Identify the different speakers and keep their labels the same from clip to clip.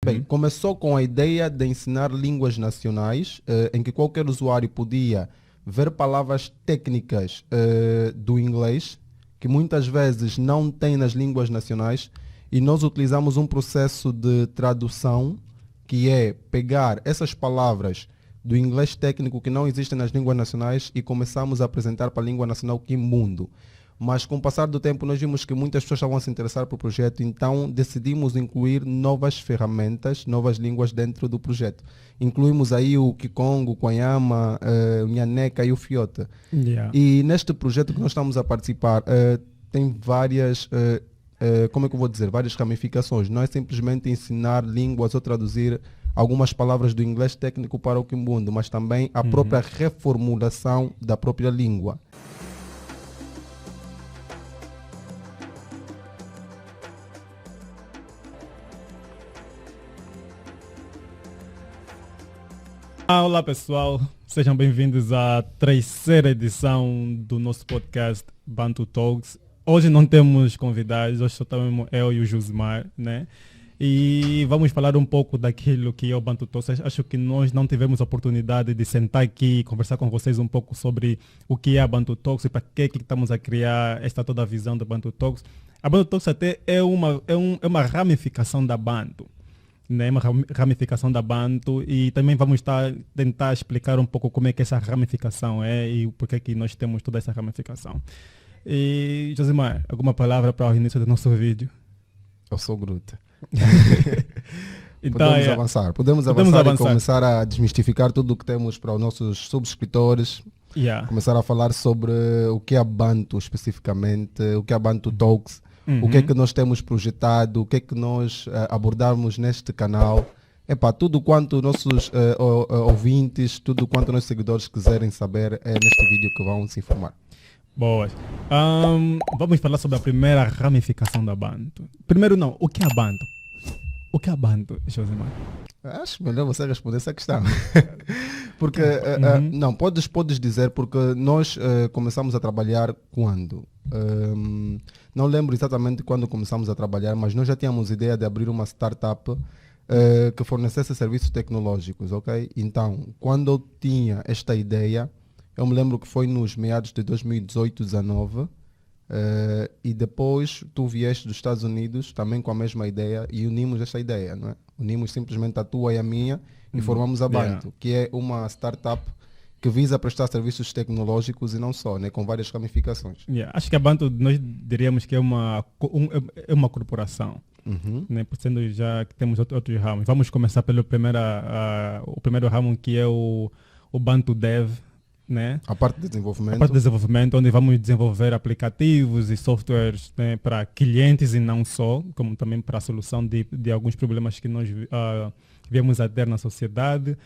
Speaker 1: Bem, começou com a ideia de ensinar línguas nacionais, em que qualquer usuário podia ver palavras técnicas do inglês, que muitas vezes não tem nas línguas nacionais, e nós utilizamos um processo de tradução, que é pegar essas palavras do inglês técnico que não existem nas línguas nacionais e começamos a apresentar para a língua nacional Kimundo. Mas com o passar do tempo nós vimos que muitas pessoas estavam a se interessar pelo projeto, então decidimos incluir novas ferramentas, novas línguas dentro do projeto. Incluímos aí o Kikongo, o Kwanyama, o Nhaneca e o Fiota. E neste projeto que nós estamos a participar tem várias, como é que eu vou dizer, várias ramificações. Não é simplesmente ensinar línguas ou traduzir algumas palavras do inglês técnico para o Kimundo, mas também a própria reformulação da própria língua.
Speaker 2: Olá pessoal, sejam bem-vindos à terceira edição do nosso podcast Bantu Talks. Hoje não temos convidados, hoje só estamos eu e o Josimar, né? E vamos falar um pouco daquilo que é o Bantu Talks. Acho que nós não tivemos a oportunidade de sentar aqui e conversar com vocês um pouco sobre o que é a Bantu Talks e para que estamos a criar esta toda a visão da Bantu Talks. A Bantu Talks até é uma ramificação da Bantu. Né, uma ramificação da Bantu, e também vamos tentar explicar um pouco como é que essa ramificação é e porquê que nós temos toda essa ramificação. E Josimar, alguma palavra para o início do nosso vídeo?
Speaker 1: Eu sou Gruta.
Speaker 2: Então,
Speaker 1: podemos avançar e começar a desmistificar tudo o que temos para os nossos subscritores. Começar a falar sobre o que é a Bantu especificamente, o que é a Bantu Talks. O que é que nós temos projetado, o que é que nós abordarmos neste canal. Tudo quanto nossos ouvintes, tudo quanto nossos seguidores quiserem saber é neste vídeo que vão se informar.
Speaker 2: Boa. Vamos falar sobre a primeira ramificação da Bantu. Primeiro não, o que é a Bantu? O que é a Bantu, Josimar?
Speaker 1: Acho melhor você responder essa questão. Porque, não, podes dizer, porque nós começamos a trabalhar quando? Não lembro exatamente quando começamos a trabalhar, mas nós já tínhamos ideia de abrir uma startup que fornecesse serviços tecnológicos, ok? Então, quando eu tinha esta ideia, eu me lembro que foi nos meados de 2018-19, e depois tu vieste dos Estados Unidos também com a mesma ideia e unimos esta ideia, não é? Unimos simplesmente a tua e a minha e formamos a Bantu, que é uma startup que visa prestar serviços tecnológicos e não só, né, com várias ramificações.
Speaker 2: Acho que a Bantu, nós diríamos que é uma corporação, né, por sendo já que temos outros ramos. Vamos começar pelo o primeiro ramo, que é o Bantu Dev, né?
Speaker 1: A parte de desenvolvimento.
Speaker 2: Onde vamos desenvolver aplicativos e softwares, né, para clientes e não só, como também para a solução de alguns problemas que nós viemos a ter na sociedade.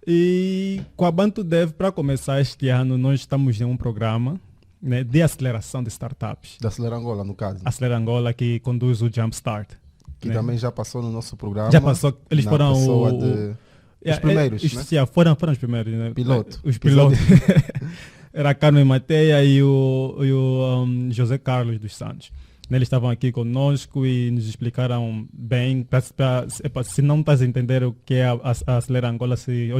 Speaker 2: E com a Bantu Dev, para começar este ano, nós estamos em um programa, né, de aceleração de startups.
Speaker 1: Da Acelera Angola, no caso.
Speaker 2: Acelera Angola, que conduz o Jumpstart.
Speaker 1: Que, né, também já passou no nosso programa.
Speaker 2: Já passou, eles foram
Speaker 1: os primeiros, né?
Speaker 2: Foram os primeiros, né?
Speaker 1: Os
Speaker 2: pilotos. Era a Carmen Mateia e o José Carlos dos Santos. Eles estavam aqui conosco e nos explicaram bem. Se não estás a entender o que é a Acelera Angola, se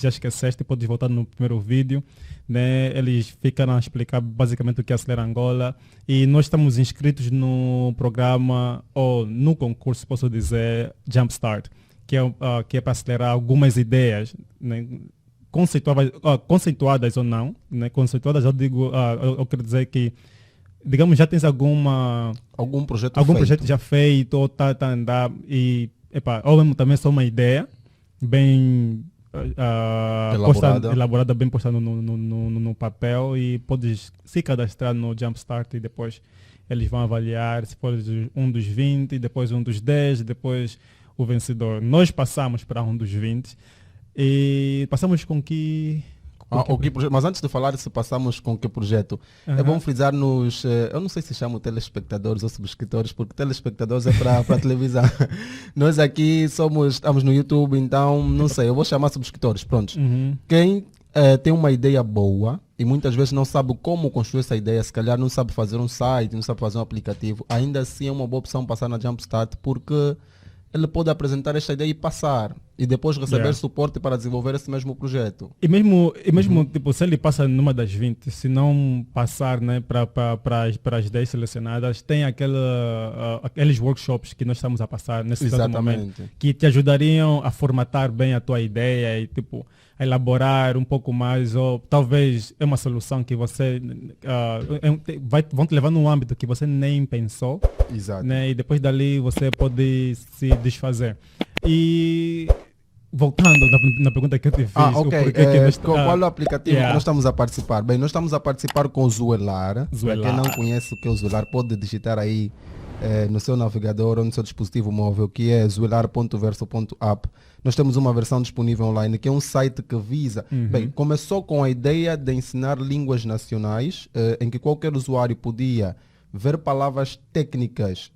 Speaker 2: já esqueceste, podes voltar no primeiro vídeo. Né? Eles ficaram a explicar basicamente o que é a Acelera Angola. E nós estamos inscritos no programa, ou no concurso, posso dizer, Jumpstart, que é para acelerar algumas ideias, né? Conceituadas ou não. Né? Conceituadas, eu digo, eu quero dizer que, digamos, já tens algum projeto já feito ou está a andar e, ou mesmo também só uma ideia bem elaborada, bem postada no papel, e podes se cadastrar no Jumpstart e depois eles vão avaliar se for um dos 20, depois um dos 10, depois o vencedor. Nós passamos para um dos 20 e passamos com que...
Speaker 1: Mas antes de falar se passamos com que projeto, é bom frisar nos... eu não sei se chamo telespectadores ou subscritores, porque telespectadores é para a televisão. Nós aqui estamos no YouTube, então não sei, eu vou chamar subscritores, prontos. Quem tem uma ideia boa e muitas vezes não sabe como construir essa ideia, se calhar não sabe fazer um site, não sabe fazer um aplicativo, ainda assim é uma boa opção passar na Jumpstart, porque ele pode apresentar esta ideia e passar. E depois receber
Speaker 2: Yeah.
Speaker 1: suporte para desenvolver esse mesmo projeto.
Speaker 2: E mesmo tipo, se ele passa numa das 20, se não passar, né, para as 10 selecionadas, tem aqueles workshops que nós estamos a passar nesse exato momento,
Speaker 1: Exatamente.
Speaker 2: que te ajudariam a formatar bem a tua ideia e tipo, a elaborar um pouco mais, ou talvez é uma solução que você vão te levar num âmbito que você nem pensou,
Speaker 1: Exato.
Speaker 2: né, e depois dali você pode se desfazer. E voltando na pergunta que eu te fiz, o porquê que nós-
Speaker 1: Qual é o aplicativo
Speaker 2: yeah.
Speaker 1: que nós estamos a participar? Bem, nós estamos a participar com o Zuelar. Para
Speaker 2: Zuelar.
Speaker 1: quem não conhece o que é o Zuelar, pode digitar aí no seu navegador ou no seu dispositivo móvel, que é zuelar.verso.app. Nós temos uma versão disponível online, que é um site que visa... Bem, começou com a ideia de ensinar línguas nacionais, em que qualquer usuário podia ver palavras técnicas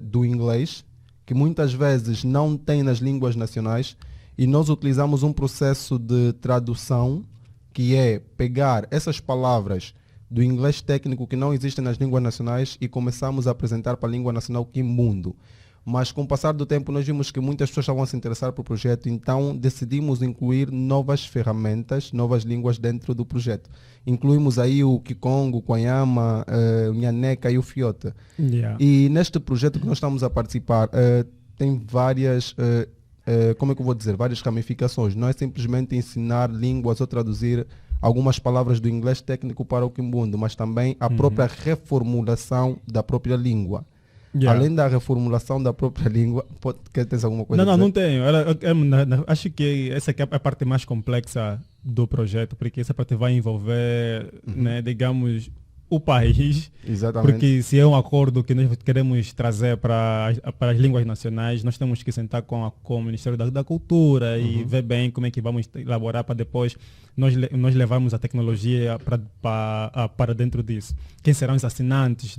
Speaker 1: do inglês, que muitas vezes não tem nas línguas nacionais, e nós utilizamos um processo de tradução, que é pegar essas palavras do inglês técnico que não existem nas línguas nacionais e começamos a apresentar para a língua nacional Kimbundo. Mas com o passar do tempo nós vimos que muitas pessoas estavam a se interessar pelo projeto, então decidimos incluir novas ferramentas, novas línguas dentro do projeto. Incluímos aí o Kikongo, o Kwanyama, o Nhaneca e o Fiota.
Speaker 2: Yeah.
Speaker 1: E neste projeto que nós estamos a participar, tem várias, como é que eu vou dizer, várias ramificações. Não é simplesmente ensinar línguas ou traduzir algumas palavras do inglês técnico para o Kimbundo, mas também a própria reformulação da própria língua.
Speaker 2: Yeah.
Speaker 1: Além da reformulação da própria língua, quer ter alguma coisa
Speaker 2: Não,
Speaker 1: a dizer?
Speaker 2: não tenho. Acho que essa aqui é a parte mais complexa do projeto, porque essa parte vai envolver, né, digamos, o país.
Speaker 1: Exatamente.
Speaker 2: Porque se é um acordo que nós queremos trazer para as línguas nacionais, nós temos que sentar com o Ministério da Cultura e ver bem como é que vamos elaborar para depois nós levarmos a tecnologia para dentro disso. Quem serão os assinantes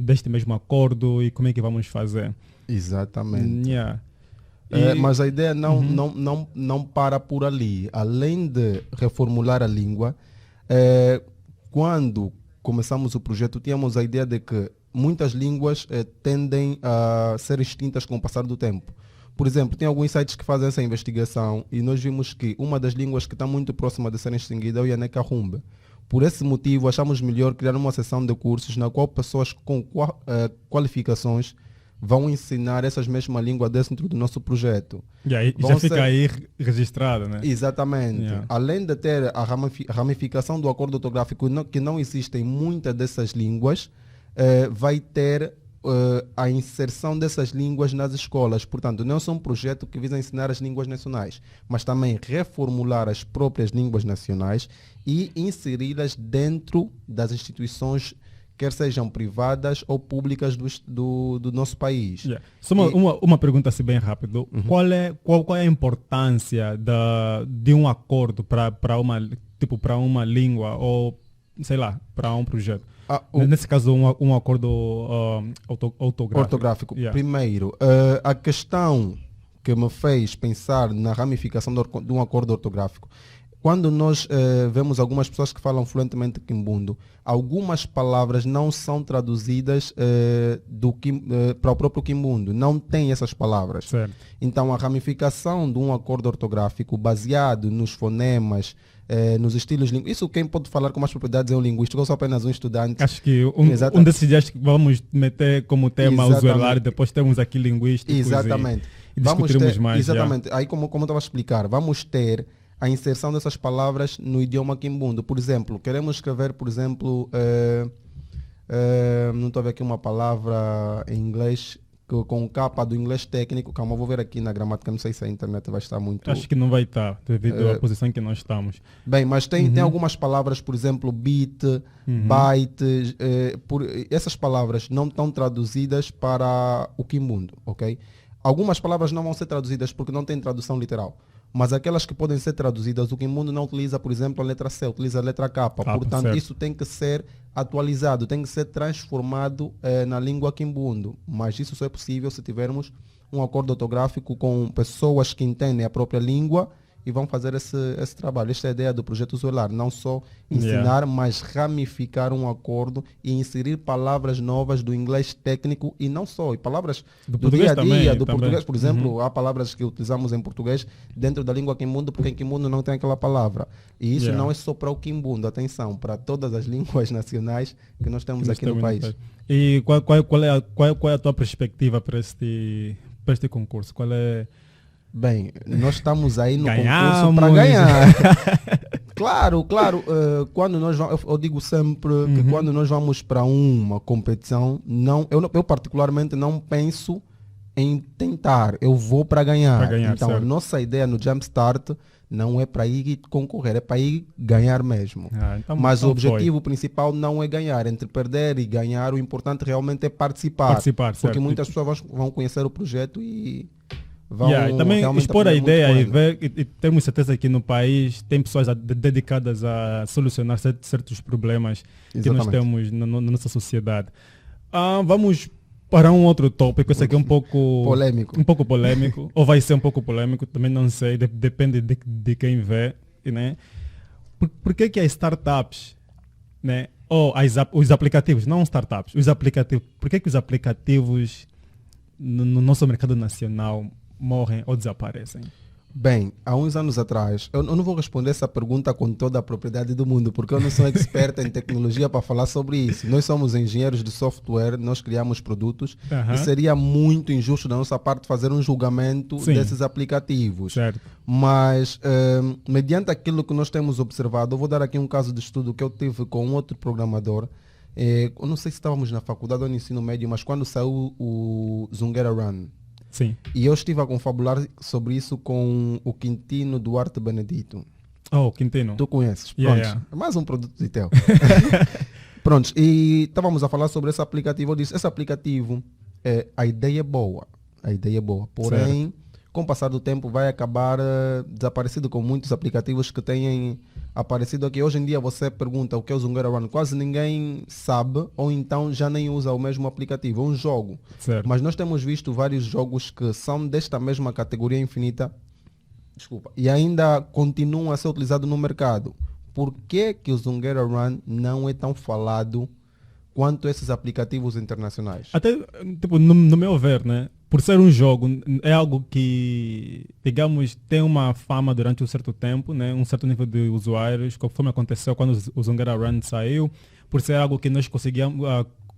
Speaker 2: deste mesmo acordo e como é que vamos fazer?
Speaker 1: Exatamente.
Speaker 2: Yeah.
Speaker 1: Mas a ideia não para por ali. Além de reformular a língua, quando começamos o projeto, tínhamos a ideia de que muitas línguas tendem a ser extintas com o passar do tempo. Por exemplo, tem alguns sites que fazem essa investigação e nós vimos que uma das línguas que está muito próxima de ser extinguida é o Nhaneca Rumbe. Por esse motivo, achamos melhor criar uma seção de cursos na qual pessoas com qualificações vão ensinar essas mesmas línguas dentro do nosso projeto.
Speaker 2: E aí
Speaker 1: Vão
Speaker 2: já fica
Speaker 1: ser-
Speaker 2: aí registrado, né?
Speaker 1: Exatamente.
Speaker 2: Yeah.
Speaker 1: Além de ter a ramificação do acordo ortográfico, que não existem muitas dessas línguas, vai ter a inserção dessas línguas nas escolas. Portanto, não é só um projeto que visa ensinar as línguas nacionais, mas também reformular as próprias línguas nacionais e inseri-las dentro das instituições, quer sejam privadas ou públicas do nosso país.
Speaker 2: Yeah. Só uma pergunta assim bem rápido. Qual é a importância de um acordo para uma língua ou, sei lá, para um projeto? Nesse caso, um acordo ortográfico.
Speaker 1: Ortográfico.
Speaker 2: Yeah.
Speaker 1: Primeiro, a questão que me fez pensar na ramificação de um acordo ortográfico, quando nós vemos algumas pessoas que falam fluentemente Kimbundo, algumas palavras não são traduzidas para o próprio Kimbundo, não tem essas palavras.
Speaker 2: Certo.
Speaker 1: Então, a ramificação de um acordo ortográfico baseado nos fonemas, nos estilos linguísticos, isso quem pode falar com mais propriedades é um linguístico, eu sou apenas um estudante.
Speaker 2: Acho que
Speaker 1: Exatamente.
Speaker 2: um desses dias que vamos meter como tema o
Speaker 1: Exatamente.
Speaker 2: Zuelar, depois temos aqui linguísticos
Speaker 1: Exatamente.
Speaker 2: e discutiremos mais.
Speaker 1: Exatamente. Aí, como eu estava a explicar, vamos ter a inserção dessas palavras no idioma Kimbundo. Por exemplo, queremos escrever, por exemplo, não estou a ver aqui uma palavra em inglês com capa do inglês técnico. Calma, eu vou ver aqui na gramática, não sei se a internet vai estar muito...
Speaker 2: Acho que não vai estar, devido à posição que nós estamos.
Speaker 1: Bem, mas tem algumas palavras, por exemplo, bit, byte, essas palavras não estão traduzidas para o Kimbundo, ok? Algumas palavras não vão ser traduzidas porque não tem tradução literal. Mas aquelas que podem ser traduzidas, o Kimbundo não utiliza, por exemplo, a letra C, utiliza a letra K. Portanto,
Speaker 2: certo.
Speaker 1: isso tem que ser atualizado, tem que ser transformado na língua Kimbundo. Mas isso só é possível se tivermos um acordo ortográfico com pessoas que entendem a própria língua e vão fazer esse trabalho. Esta é a ideia do projeto Zoelar, não só ensinar, mas ramificar um acordo e inserir palavras novas do inglês técnico e não só, e palavras do dia a dia,
Speaker 2: também,
Speaker 1: do português. Por exemplo, há palavras que utilizamos em português dentro da língua quimbundo, porque em quimbundo não tem aquela palavra. E isso não é só para o quimbundo, atenção, para todas as línguas nacionais que nós temos aqui no país.
Speaker 2: E qual é a tua perspectiva para este concurso? Qual é...
Speaker 1: Bem, nós estamos aí no
Speaker 2: Ganhamos.
Speaker 1: concurso para ganhar. Claro. Quando nós eu digo sempre que quando nós vamos para uma competição, eu particularmente não penso em tentar, eu vou para ganhar. Então,
Speaker 2: certo.
Speaker 1: Nossa ideia no Jumpstart não é para ir concorrer, é para ir ganhar mesmo. Mas o objetivo principal não é ganhar. Entre perder e ganhar, o importante realmente é participar. Porque
Speaker 2: certo.
Speaker 1: Muitas pessoas vão conhecer o projeto e
Speaker 2: e também expor a ideia e ver, e temos certeza que no país tem pessoas dedicadas a solucionar certos problemas que nós temos na nossa sociedade. Vamos para um outro tópico, esse aqui é um pouco polêmico, ou vai ser um pouco polêmico, também não sei, depende de quem vê, né? Por que as startups, né? Ou os aplicativos, não startups, os aplicativos, por que os aplicativos no nosso mercado nacional morrem ou desaparecem?
Speaker 1: Bem, há uns anos atrás, eu não vou responder essa pergunta com toda a propriedade do mundo, porque eu não sou expert em tecnologia para falar sobre isso. Nós somos engenheiros de software, nós criamos produtos e seria muito injusto da nossa parte fazer um julgamento desses aplicativos.
Speaker 2: Certo.
Speaker 1: Mas, mediante aquilo que nós temos observado, eu vou dar aqui um caso de estudo que eu tive com um outro programador. Eu não sei se estávamos na faculdade ou no ensino médio, mas quando saiu o Zungueira Run,
Speaker 2: sim.
Speaker 1: E eu estive a confabular sobre isso com o Quintino Duarte Benedito.
Speaker 2: Oh, Quintino.
Speaker 1: Tu conheces? Pronto. É mais um produto de teu. Pronto. E estávamos a falar sobre esse aplicativo. Eu disse, esse aplicativo, a ideia é boa. Porém, com o passar do tempo, vai acabar desaparecido com muitos aplicativos que têm aparecido aqui. Hoje em dia você pergunta o que é o Zungueira Run, quase ninguém sabe, ou então já nem usa o mesmo aplicativo, é um jogo.
Speaker 2: Certo.
Speaker 1: Mas nós temos visto vários jogos que são desta mesma categoria infinita, e ainda continuam a ser utilizados no mercado. Por que o Zungueira Run não é tão falado quanto esses aplicativos internacionais?
Speaker 2: Até, tipo, no meu ver, né? Por ser um jogo, é algo que, digamos, tem uma fama durante um certo tempo, né? Um certo nível de usuários, conforme aconteceu quando o Zungueira Run saiu, por ser algo que nós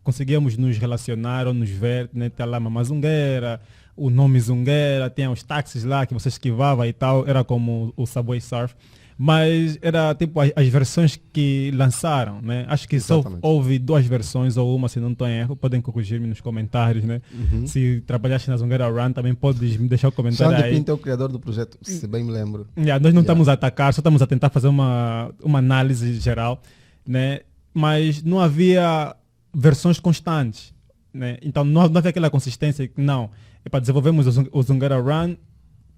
Speaker 2: conseguíamos nos relacionar ou nos ver, né? Tem lá a Mamá Zungueira, o nome Zungueira, tem os táxis lá que você esquivava e tal, era como o Subway Surf. Mas era tipo as versões que lançaram, né? Acho que só houve 2 versões ou uma, se não estou em erro. Podem corrigir-me nos comentários, né? Se trabalhaste na Zungueira Run, também podes me deixar o comentário
Speaker 1: Xande
Speaker 2: aí.
Speaker 1: Pinto é o criador do projeto, se bem me lembro.
Speaker 2: Nós não estamos a atacar, só estamos a tentar fazer uma análise geral, né? Mas não havia versões constantes, né? Então não havia aquela consistência que não, é para desenvolvermos o Zungueira Run,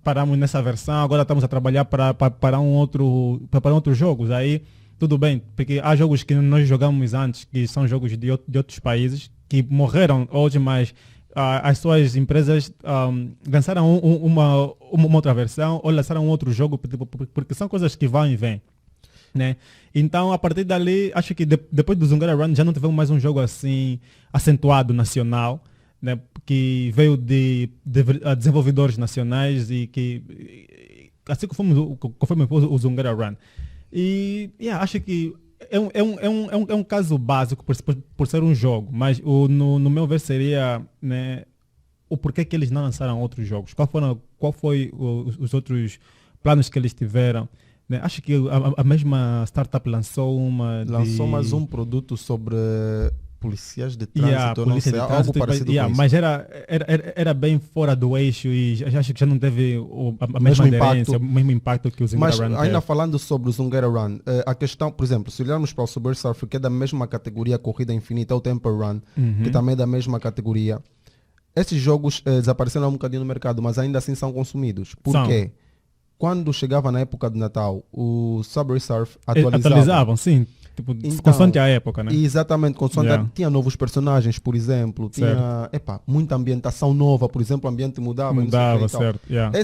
Speaker 2: paramos nessa versão, agora estamos a trabalhar para outros jogos. Aí tudo bem, porque há jogos que nós jogamos antes, que são jogos de outros países, que morreram hoje, mas as suas empresas lançaram uma outra versão ou lançaram outro jogo, porque são coisas que vão e vêm, né? Então, a partir dali, acho que depois do Zungueira Run já não tivemos mais um jogo assim acentuado nacional, né, que veio de desenvolvedores nacionais e que assim conforme o Zungueira Run. E acho que é um caso básico por ser um jogo, mas no meu ver seria, né, o porquê que eles não lançaram outros jogos, qual foi os outros planos que eles tiveram, né? Acho que a mesma startup lançou
Speaker 1: mais um produto sobre policiais de trânsito, não sei, algo parecido com isso.
Speaker 2: Mas era bem fora do eixo e acho que já não teve a mesma aderência, o mesmo impacto que o Zungueira Run teve.
Speaker 1: Mas ainda falando sobre o Zungueira Run, a questão, por exemplo, se olharmos para o Subway Surf, que é da mesma categoria Corrida Infinita, ou Temple Run, que também é da mesma categoria, esses jogos desapareceram um bocadinho no mercado, mas ainda assim são consumidos. Por quê? Quando chegava na época de Natal, o Subway Surf atualizavam,
Speaker 2: sim. Tipo,
Speaker 1: Então,
Speaker 2: consoante a época, né?
Speaker 1: Exatamente, consoante
Speaker 2: Yeah.
Speaker 1: tinha novos personagens, por exemplo, tinha muita ambientação nova, por exemplo, o ambiente mudava, não sei o quê
Speaker 2: Mudava,
Speaker 1: e tal.
Speaker 2: certo. Yeah.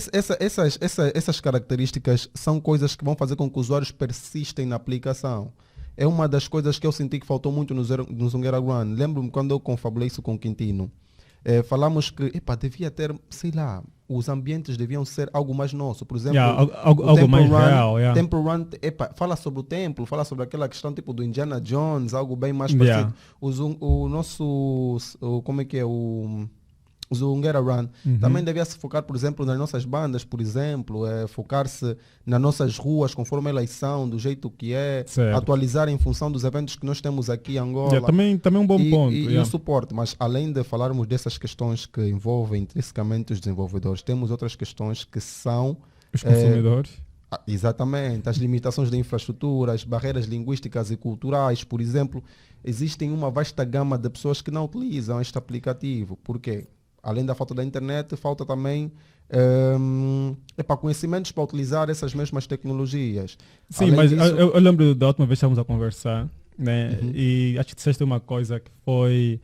Speaker 1: Essas características são coisas que vão fazer com que os usuários persistem na aplicação. É uma das coisas que eu senti que faltou muito no Zungueira Run. Lembro-me quando eu confabulei isso com o Quintino. Falamos que devia ter, sei lá, os ambientes deviam ser algo mais nosso. Por exemplo,
Speaker 2: Yeah,
Speaker 1: o
Speaker 2: algo
Speaker 1: Temple
Speaker 2: mais
Speaker 1: Run,
Speaker 2: real. Yeah.
Speaker 1: Temple Run fala sobre o templo, fala sobre aquela questão tipo do Indiana Jones, algo bem mais
Speaker 2: Yeah.
Speaker 1: parecido. O nosso, como é que é, o Zungueira Run também devia se focar, por exemplo, nas nossas bandas, por exemplo, focar-se nas nossas ruas conforme elas são, do jeito que é,
Speaker 2: Certo.
Speaker 1: atualizar em função dos eventos que nós temos aqui em Angola.
Speaker 2: Yeah, também um bom ponto.
Speaker 1: E
Speaker 2: Yeah.
Speaker 1: o suporte, mas além de falarmos dessas questões que envolvem intrinsecamente os desenvolvedores, temos outras questões que são
Speaker 2: Os consumidores.
Speaker 1: exatamente as limitações da infraestrutura, as barreiras linguísticas e culturais, por exemplo. Existem uma vasta gama de pessoas que não utilizam este aplicativo. Por quê? Além da falta da internet, falta também conhecimentos para utilizar essas mesmas tecnologias.
Speaker 2: Sim,
Speaker 1: Além
Speaker 2: mas
Speaker 1: disso,
Speaker 2: eu lembro da última vez que estávamos a conversar, né? E acho que disseste uma coisa que foi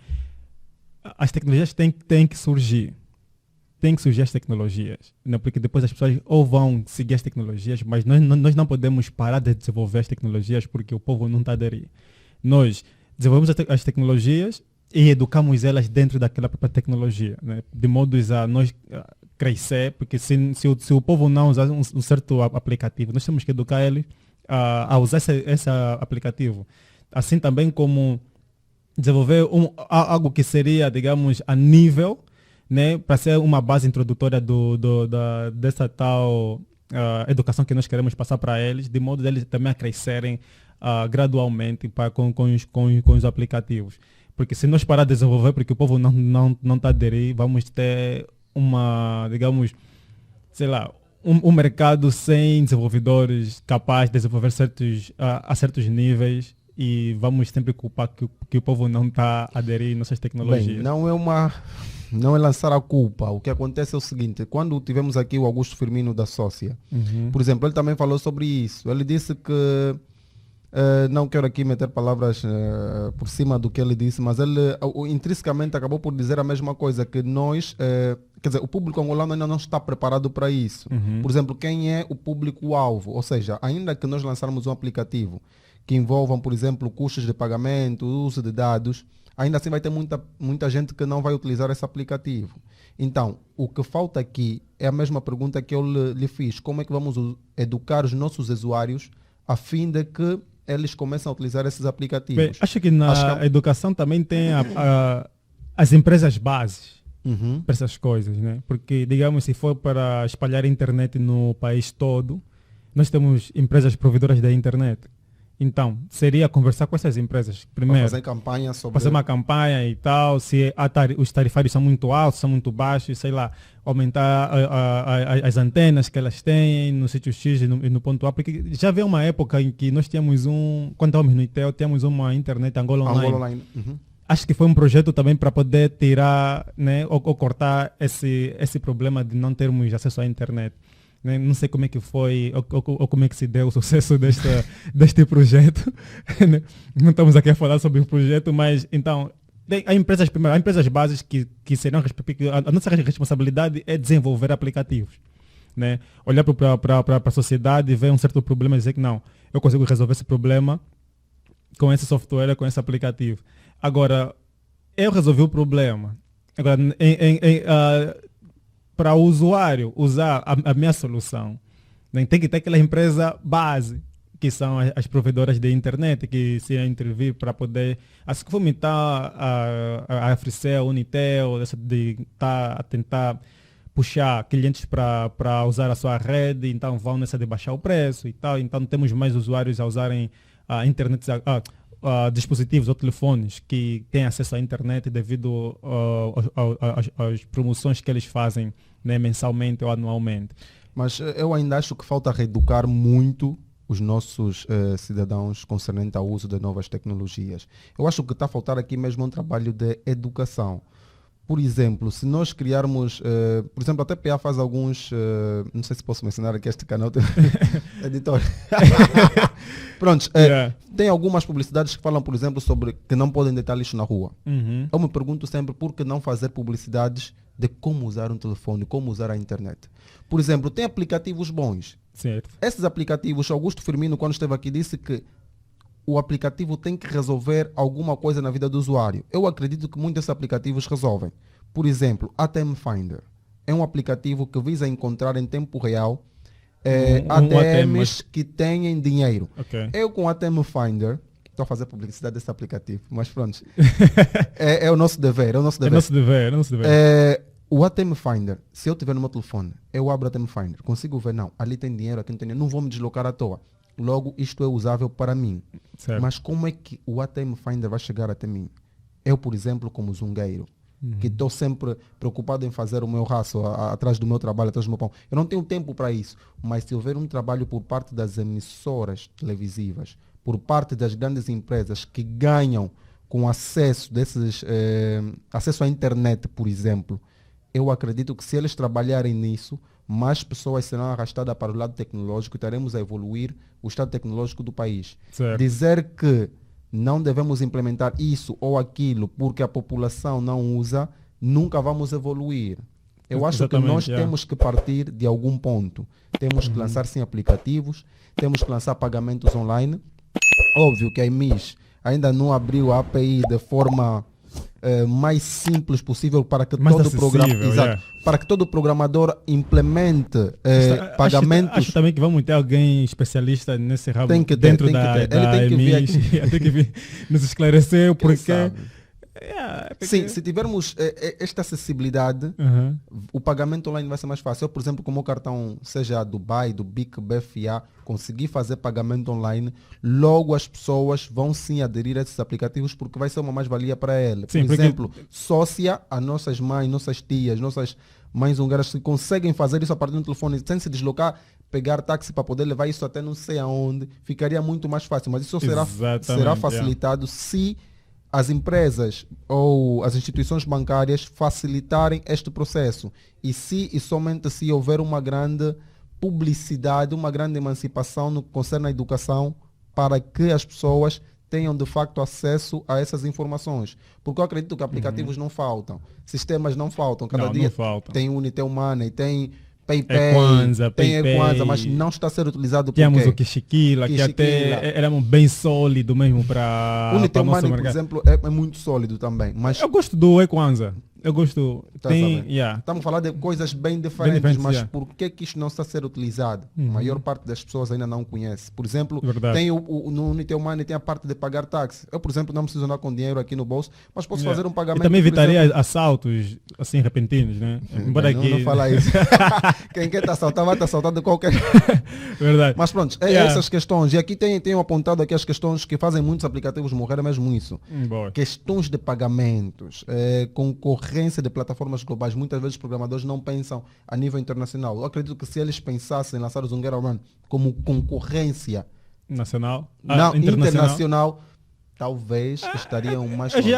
Speaker 2: as tecnologias têm que surgir. Tem que surgir as tecnologias, né? Porque depois as pessoas ou vão seguir as tecnologias, mas nós não podemos parar de desenvolver as tecnologias porque o povo não está a aderir. Nós desenvolvemos as tecnologias e educamos elas dentro daquela própria tecnologia, né? De modo a nós crescer, porque se o povo não usar um certo aplicativo, nós temos que educar ele a usar esse aplicativo. Assim também como desenvolver algo que seria, digamos, a nível, né, para ser uma base introdutória dessa tal educação que nós queremos passar para eles, de modo eles também a crescerem gradualmente com os aplicativos. Porque se nós parar de desenvolver, porque o povo não está a aderir, vamos ter digamos, sei lá, um mercado sem desenvolvedores capazes de desenvolver a certos níveis e vamos sempre culpar que o povo não está a aderir nessas tecnologias.
Speaker 1: bem, não é lançar a culpa. O que acontece é o seguinte: quando tivemos aqui o Augusto Firmino da Sócia, por exemplo, ele também falou sobre isso. Ele disse que não quero aqui meter palavras por cima do que ele disse, mas ele intrinsecamente acabou por dizer a mesma coisa, que nós, quer dizer, o público angolano ainda não está preparado para isso. Por exemplo, quem é o público-alvo? Ou seja, ainda que nós lançarmos um aplicativo que envolvam, por exemplo, custos de pagamento, uso de dados, ainda assim vai ter muita gente que não vai utilizar esse aplicativo. Então, o que falta aqui é a mesma pergunta que eu lhe fiz: como é que vamos educar os nossos usuários a fim de que eles começam a utilizar esses aplicativos?
Speaker 2: Bem, acho que na educação também tem as empresas bases para essas coisas, né? Porque, digamos, se for para espalhar a internet no país todo, nós temos empresas provedoras da internet. Então, seria conversar com essas empresas primeiro.
Speaker 1: Fazer campanha sobre...
Speaker 2: Fazer uma campanha e tal, se os tarifários são muito altos, são muito baixos, sei lá, aumentar as antenas que elas têm no sítio X e no ponto A, porque já veio uma época em que nós tínhamos quando estávamos no ITEL, tínhamos uma internet Angola Online. Acho que foi um projeto também para poder tirar, né, ou cortar esse problema de não termos acesso à internet. Não sei como é que foi ou como é que se deu o sucesso deste projeto. Não estamos aqui a falar sobre o projeto, mas então há empresas bases que serão a nossa responsabilidade é desenvolver aplicativos, né? Olhar para a sociedade e ver um certo problema e dizer que não, eu consigo resolver esse problema com esse software, com esse aplicativo. Agora, eu resolvi o problema. Agora, para o usuário usar a minha solução, né, tem que ter aquela empresa base, que são as provedoras de internet, que se intervir para poder, assim que fomentar a FreeCell, a Unitel, de estar a tentar puxar clientes para usar a sua rede, então vão nessa de baixar o preço e tal, então temos mais usuários a usarem a internet, dispositivos ou telefones que têm acesso à internet devido às promoções que eles fazem, né, mensalmente ou anualmente.
Speaker 1: Mas eu ainda acho que falta reeducar muito os nossos cidadãos concernente ao uso de novas tecnologias. Eu acho que está a faltar aqui mesmo um trabalho de educação. por exemplo, se nós criarmos, por exemplo, a TPA faz alguns, não sei se posso mencionar aqui este canal, editor. Pronto, tem algumas publicidades que falam, por exemplo, sobre que não podem deitar lixo na rua. Eu me pergunto sempre por que não fazer publicidades de como usar um telefone, como usar a internet. Por exemplo, tem aplicativos bons.
Speaker 2: Certo.
Speaker 1: Esses aplicativos, Augusto Firmino, quando esteve aqui, disse que o aplicativo tem que resolver alguma coisa na vida do usuário. Eu acredito que muitos desses aplicativos resolvem. Por exemplo, ATM Finder é um aplicativo que visa encontrar em tempo real ATMs que têm dinheiro.
Speaker 2: Okay.
Speaker 1: Eu com ATM Finder, estou a fazer publicidade desse aplicativo, mas pronto, é o nosso dever. O ATM Finder, se eu tiver no meu telefone, eu abro o ATM Finder, consigo ver, não, ali tem dinheiro, aqui não tem dinheiro, não vou me deslocar à toa. Logo, isto é usável para mim.
Speaker 2: Certo.
Speaker 1: Mas como é que o ATM Finder vai chegar até mim? Eu, por exemplo, como zungueiro, que estou sempre preocupado em fazer o meu raço atrás do meu trabalho, atrás do meu pão. Eu não tenho tempo para isso. Mas se houver um trabalho por parte das emissoras televisivas, por parte das grandes empresas que ganham com acesso acesso à internet, por exemplo, eu acredito que se eles trabalharem nisso, mais pessoas serão arrastadas para o lado tecnológico e estaremos a evoluir o estado tecnológico do país.
Speaker 2: Certo.
Speaker 1: Dizer que não devemos implementar isso ou aquilo porque a população não usa, nunca vamos evoluir. Eu acho que nós temos que partir de algum ponto. Temos que lançar sim aplicativos, temos que lançar pagamentos online. Óbvio que a EMIS ainda não abriu a API de forma mais simples possível para que para que todo programador implemente pagamentos.
Speaker 2: Acho também que vamos ter alguém especialista nesse ramo dentro da EMIS. Tem que vir nos esclarecer o porquê.
Speaker 1: Sim, se tivermos esta acessibilidade, o pagamento online vai ser mais fácil. Eu, por exemplo, com o meu cartão, seja do Dubai, do BIC, BFA, consegui fazer pagamento online, logo as pessoas vão sim aderir a esses aplicativos porque vai ser uma mais-valia para ele. Por exemplo, sócia, as nossas mães, nossas tias, nossas mães húngaras que conseguem fazer isso a partir do telefone sem se deslocar, pegar táxi para poder levar isso até não sei aonde, ficaria muito mais fácil. Mas isso será facilitado se as empresas ou as instituições bancárias facilitarem este processo e somente se houver uma grande publicidade, uma grande emancipação no que concerne à educação para que as pessoas tenham de facto acesso a essas informações. Porque eu acredito que aplicativos não faltam, sistemas não faltam, cada dia tem Unitel Money, tem PayPal, tem Equanza, mas não está a ser utilizado por
Speaker 2: temos o Kishiquila, que até era bem sólido mesmo para
Speaker 1: o Unitel Money, por exemplo, é muito sólido também. Mas
Speaker 2: eu gosto do Equanza. Eu gosto.
Speaker 1: Estamos a falar de coisas bem diferentes, mas por que isto não está a ser utilizado? A maior parte das pessoas ainda não conhece. Por exemplo, tem no Unitel Money tem a parte de pagar táxi. Eu, por exemplo, não preciso andar com dinheiro aqui no bolso, mas posso fazer um pagamento.
Speaker 2: E também evitaria assaltos assim repentinos, né?
Speaker 1: Não fala isso. Quem quer te assaltar vai te assaltar de qualquer.
Speaker 2: Verdade.
Speaker 1: Mas pronto, essas questões. E aqui tenho apontado aqui as questões que fazem muitos aplicativos morrer, mesmo isso. Questões de pagamentos, concorrência de plataformas globais. Muitas vezes os programadores não pensam a nível internacional. Eu acredito que se eles pensassem em lançar o Zungueira Run como concorrência internacional, talvez estariam mais longe.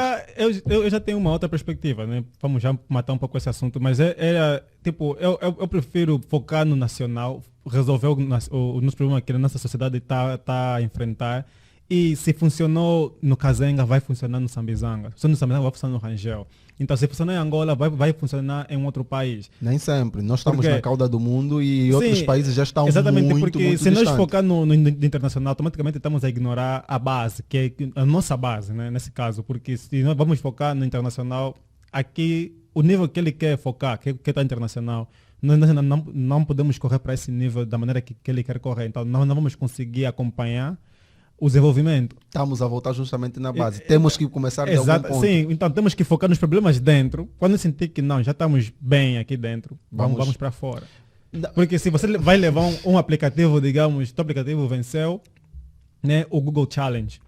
Speaker 2: Eu já tenho uma outra perspectiva, né? Vamos já matar um pouco esse assunto, mas eu prefiro focar no nacional, resolver o nosso problema que a nossa sociedade está a enfrentar. E se funcionou no Kazenga, vai funcionar no Sambizanga. Se no Sambizanga, vai funcionar no Rangel. Então, se funcionar em Angola, vai funcionar em outro país.
Speaker 1: Nem sempre. Nós estamos na cauda do mundo e outros países já estão muito
Speaker 2: porque se
Speaker 1: distante.
Speaker 2: Nós focar no internacional, automaticamente estamos a ignorar a base, que é a nossa base, né, nesse caso. Porque se nós vamos focar no internacional, aqui, o nível que ele quer focar, que está internacional, nós não podemos correr para esse nível da maneira que ele quer correr. Então, nós não vamos conseguir acompanhar o desenvolvimento.
Speaker 1: Estamos a voltar justamente na base. Temos que começar de algum ponto.
Speaker 2: Sim, então temos que focar nos problemas dentro. Quando sentir que não, já estamos bem aqui dentro, vamos para fora. Porque se você vai levar um aplicativo, digamos, o aplicativo venceu, né, o Google Challenge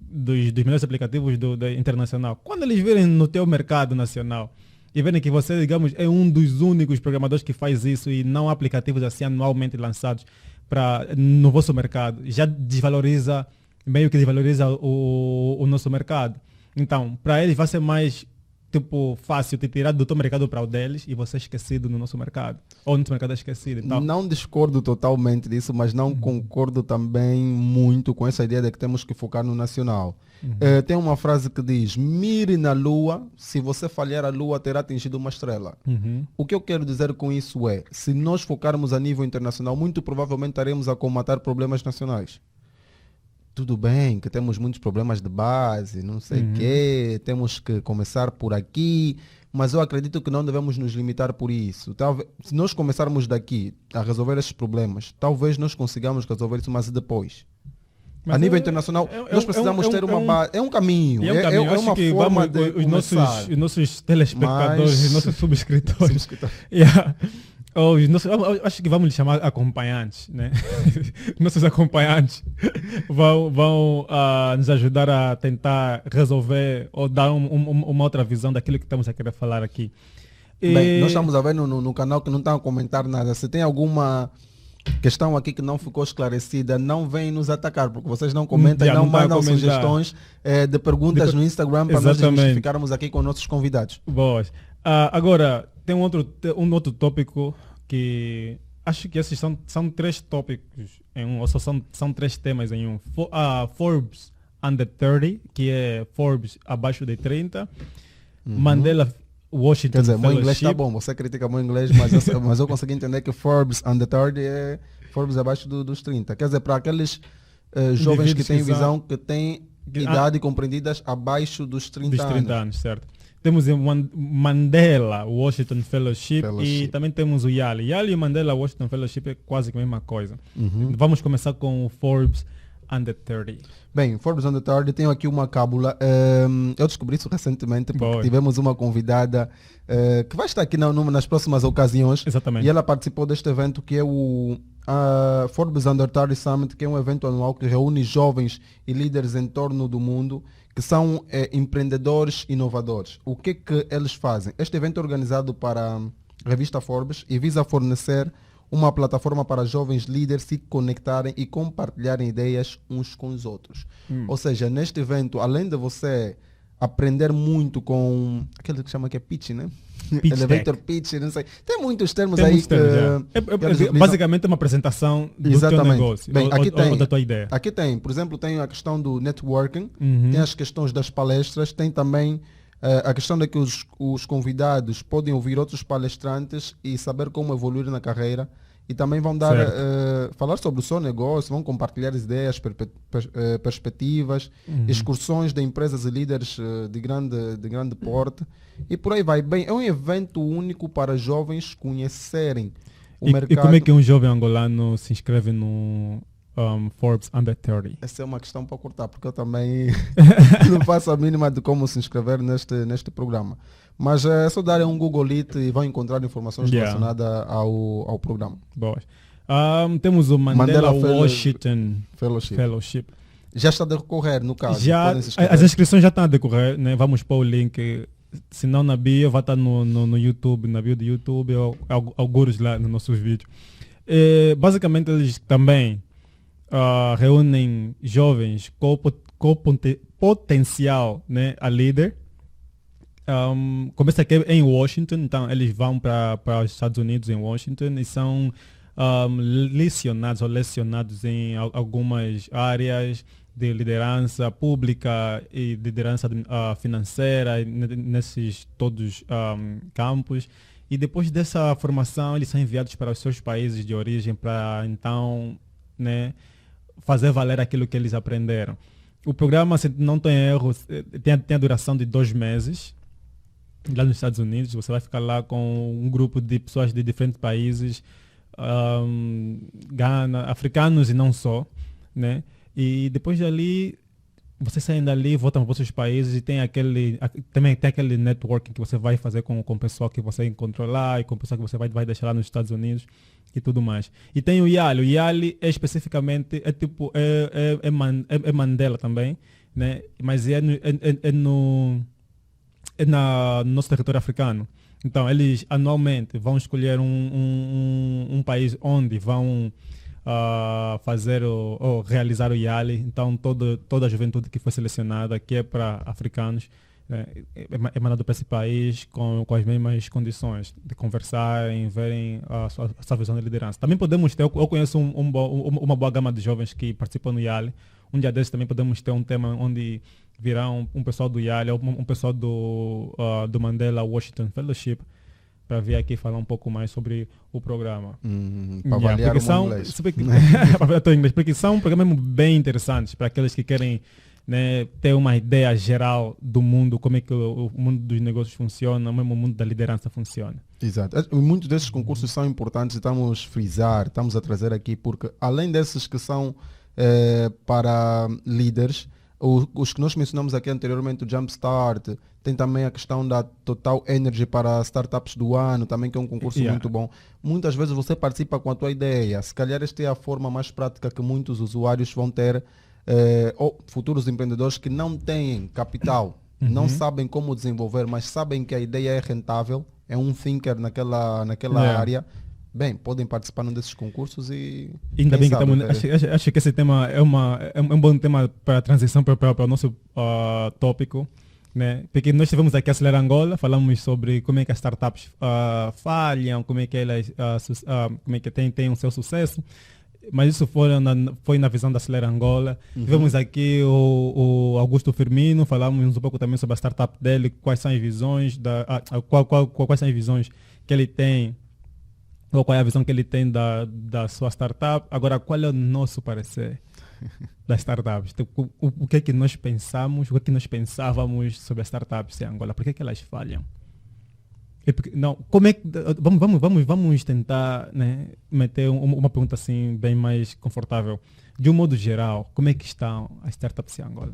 Speaker 2: dos melhores aplicativos do internacional. Quando eles virem no teu mercado nacional e verem que você, digamos, é um dos únicos programadores que faz isso e não há aplicativos assim anualmente lançados no vosso mercado, já meio que desvaloriza o nosso mercado. Então, para eles vai ser mais tipo, fácil te tirar do teu mercado para o deles e você é esquecido no nosso mercado. Ou no nosso mercado é esquecido. Então,
Speaker 1: Não discordo totalmente disso, mas não concordo também muito com essa ideia de que temos que focar no nacional. Tem uma frase que diz: mire na lua, se você falhar a lua terá atingido uma estrela. O que eu quero dizer com isso é, se nós focarmos a nível internacional, muito provavelmente estaremos a comatar problemas nacionais. Tudo bem que temos muitos problemas de base, não sei o quê, temos que começar por aqui, mas eu acredito que não devemos nos limitar por isso. Talvez, se nós começarmos daqui a resolver esses problemas, talvez nós consigamos resolver isso, mas depois.
Speaker 2: Mas
Speaker 1: a nível internacional, nós precisamos ter uma base. É um caminho.
Speaker 2: É um caminho.
Speaker 1: É uma forma de
Speaker 2: os nossos telespectadores, os nossos subscritores. Acho que vamos lhe chamar acompanhantes, né? Nossos acompanhantes vão nos ajudar a tentar resolver ou dar uma outra visão daquilo que estamos a querer falar aqui.
Speaker 1: Bem, nós estamos a ver no canal que não estão a comentar nada. Se tem alguma questão aqui que não ficou esclarecida, não vem nos atacar, porque vocês não comentam e não mandam sugestões de perguntas no Instagram para nós justificarmos aqui com nossos convidados.
Speaker 2: Boas. Agora, tem um outro tópico que acho que esses são 3 tópicos em um, ou são 3 temas em um. Forbes Under 30, que é Forbes abaixo de 30, Mandela Washington
Speaker 1: Quer dizer, meu
Speaker 2: Fellowship.
Speaker 1: inglês está bom, você critica meu inglês, mas eu consegui entender que Forbes Under 30 é Forbes abaixo dos 30. Quer dizer, para aqueles jovens que têm visão, que têm idade compreendidas abaixo dos 30
Speaker 2: anos. Certo. Temos o Mandela Washington Fellowship e também temos o YALI. YALI e Mandela Washington Fellowship é quase a mesma coisa. Vamos começar com o Forbes Under 30.
Speaker 1: Bem, Forbes Under 30, tenho aqui uma cábula. Eu descobri isso recentemente porque tivemos uma convidada que vai estar aqui nas próximas ocasiões.
Speaker 2: Exatamente.
Speaker 1: E ela participou deste evento que é o Forbes Under 30 Summit, que é um evento anual que reúne jovens e líderes em torno do mundo que são empreendedores inovadores. O que eles fazem? Este evento é organizado para a revista Forbes e visa fornecer uma plataforma para jovens líderes se conectarem e compartilharem ideias uns com os outros. Ou seja, neste evento, além de você aprender muito com aquele que chama que é pitch, né?
Speaker 2: Pitch
Speaker 1: Elevator
Speaker 2: deck.
Speaker 1: pitch, não sei. Tem muitos termos aí
Speaker 2: que basicamente é uma apresentação do teu negócio.
Speaker 1: Bem, aqui tem,
Speaker 2: ou da tua ideia.
Speaker 1: Aqui tem, por exemplo, tem a questão do networking, tem as questões das palestras, tem também a questão de que os convidados podem ouvir outros palestrantes e saber como evoluir na carreira. E também vão dar falar sobre o seu negócio, vão compartilhar ideias, perspectivas, excursões de empresas e líderes de grande porte. E por aí vai. Bem, é um evento único para jovens conhecerem o mercado.
Speaker 2: E como é que um jovem angolano se inscreve no Forbes Under 30?
Speaker 1: Essa é uma questão para cortar, porque eu também não faço a mínima de como se inscrever neste programa. Mas é só darem um Googleite e vão encontrar informações relacionadas ao programa.
Speaker 2: Boas. Temos o Mandela Washington Fellowship.
Speaker 1: Já está a decorrer, no caso.
Speaker 2: As inscrições já estão a decorrer, né? Vamos pôr o link. Se não na bio, vai estar no YouTube, na bio do YouTube, ou alguns lá nos nossos vídeos. Basicamente, eles também reúnem jovens com potencial, né, a líder. Começa aqui em Washington, então eles vão para os Estados Unidos, em Washington, e são lecionados em algumas áreas de liderança pública e liderança financeira, nesses todos campos. E depois dessa formação, eles são enviados para os seus países de origem para, então, né, fazer valer aquilo que eles aprenderam. O programa, se não tem erros, tem a duração de 2 meses. Lá nos Estados Unidos, você vai ficar lá com um grupo de pessoas de diferentes países, Gana, africanos e não só, né? E depois dali, vocês saem dali, voltam para os seus países e também tem aquele networking que você vai fazer com o pessoal que você encontrou lá e com o pessoal que você vai deixar lá nos Estados Unidos e tudo mais. E tem o YALI. O YALI é especificamente, é Mandela também, né? Mas no nosso território africano. Então, eles anualmente vão escolher um país onde vão fazer ou realizar o YALI. Então, toda a juventude que foi selecionada, que é para africanos, é mandado para esse país com as mesmas condições de conversarem, verem a sua visão de liderança. Também podemos ter, eu conheço uma boa gama de jovens que participam no YALI. Um dia desses também podemos ter um tema onde virá um pessoal do YALI, um pessoal do Mandela Washington Fellowship, para vir aqui falar um pouco mais sobre o programa.
Speaker 1: Para avaliar o inglês.
Speaker 2: Para avaliar o inglês, porque são programas bem interessantes para aqueles que querem, né, ter uma ideia geral do mundo, como é que o mundo dos negócios funciona, mesmo o mundo da liderança funciona.
Speaker 1: Exato. Muitos desses concursos são importantes, estamos a frisar, estamos a trazer aqui, porque além desses que são para líderes, os que nós mencionamos aqui anteriormente, o Jumpstart, tem também a questão da Total Energy para Startups do Ano, também que é um concurso muito bom. Muitas vezes você participa com a tua ideia, se calhar esta é a forma mais prática que muitos usuários vão ter, ou futuros empreendedores que não têm capital, não sabem como desenvolver, mas sabem que a ideia é rentável, é um thinker naquela área. Bem, podem participar num desses concursos e...
Speaker 2: Ainda bem que estamos... Acho que esse tema é um bom tema para a transição para o nosso tópico, né? Porque nós estivemos aqui a Acelerar Angola, falamos sobre como é que as startups falham, como é que elas como é que têm o seu sucesso, mas isso foi na visão da Acelera Angola. Tivemos aqui o Augusto Firmino, falamos um pouco também sobre a startup dele, quais são as visões, quais são as visões que ele tem, ou qual é a visão que ele tem da sua startup. Agora, qual é o nosso parecer das startups? O que é que nós pensamos, o que é que nós pensávamos sobre as startups em Angola? Por que é que elas falham? Não, como é que, vamos tentar, né, meter uma pergunta assim bem mais confortável. De um modo geral, como é que estão as startups em Angola?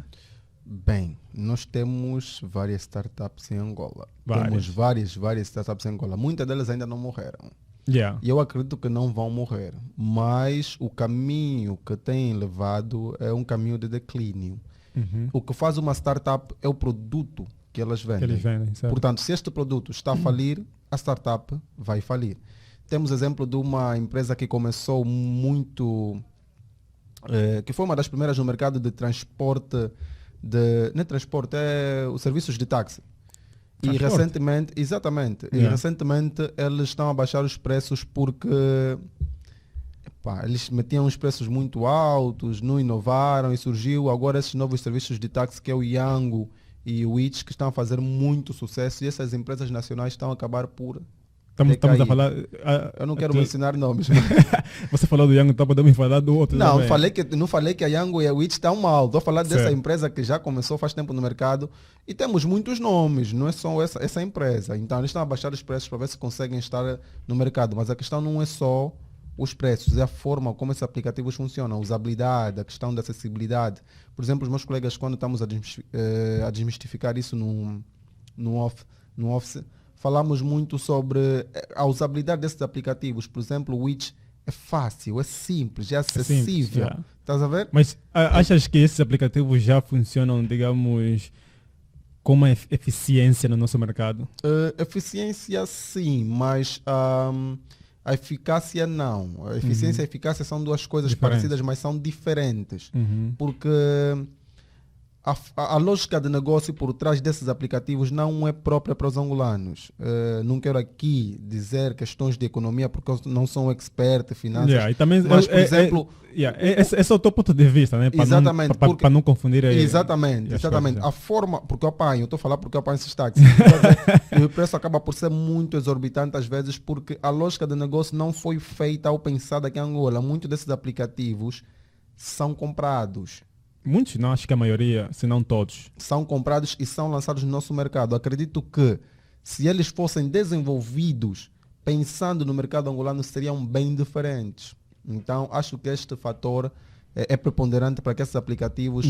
Speaker 1: Bem, nós temos várias startups em Angola. Temos várias startups em Angola. Muitas delas ainda não morreram. E eu acredito que não vão morrer. Mas o caminho que têm levado é um caminho de declínio. O que faz uma startup é o produto que elas vendem. Portanto, se este produto está a falir, a startup vai falir. Temos exemplo de uma empresa que começou muito... que foi uma das primeiras no mercado de transporte... não é transporte, é os serviços de táxi. E recentemente, exatamente, e recentemente eles estão a baixar os preços porque eles metiam os preços muito altos, não inovaram e surgiu agora esses novos serviços de táxi que é o Yango e o Itch, que estão a fazer muito sucesso, e essas empresas nacionais estão a acabar por
Speaker 2: Estamos a falar...
Speaker 1: eu não quero mencionar nomes.
Speaker 2: Você falou do Yango, então podemos falar do outro.
Speaker 1: Não, não falei que a Yango e a Witch estão mal. Estou a falar dessa empresa que já começou faz tempo no mercado. E temos muitos nomes, não é só essa empresa. Então eles estão a baixar os preços para ver se conseguem estar no mercado. Mas a questão não é só os preços, é a forma como esses aplicativos funcionam, a usabilidade, a questão da acessibilidade. Por exemplo, os meus colegas, quando estamos a desmistificar isso no Office, falamos muito sobre a usabilidade desses aplicativos. Por exemplo, o Witch é fácil, é simples, é acessível. Estás a ver?
Speaker 2: Mas achas que esses aplicativos já funcionam, digamos, com uma eficiência no nosso mercado?
Speaker 1: Eficiência sim, mas a eficácia não. A eficiência e a eficácia são duas coisas parecidas, mas são diferentes. Porque a lógica de negócio por trás desses aplicativos não é própria para os angolanos. Não quero aqui dizer questões de economia porque eu não sou um expert em finanças.
Speaker 2: E também,
Speaker 1: mas, por exemplo...
Speaker 2: esse é o teu ponto de vista, né?
Speaker 1: Exatamente.
Speaker 2: Para não confundir...
Speaker 1: Exatamente. A forma... Porque eu apanho, eu estou a falar porque eu apanho esses táxis. E o preço acaba por ser muito exorbitante às vezes porque a lógica de negócio não foi feita ou pensada aqui em Angola. Muitos desses aplicativos são comprados.
Speaker 2: Muitos, não, acho que a maioria, se não todos.
Speaker 1: São comprados e são lançados no nosso mercado. Acredito que se eles fossem desenvolvidos pensando no mercado angolano, seriam bem diferentes. Então, acho que este fator é preponderante para que esses aplicativos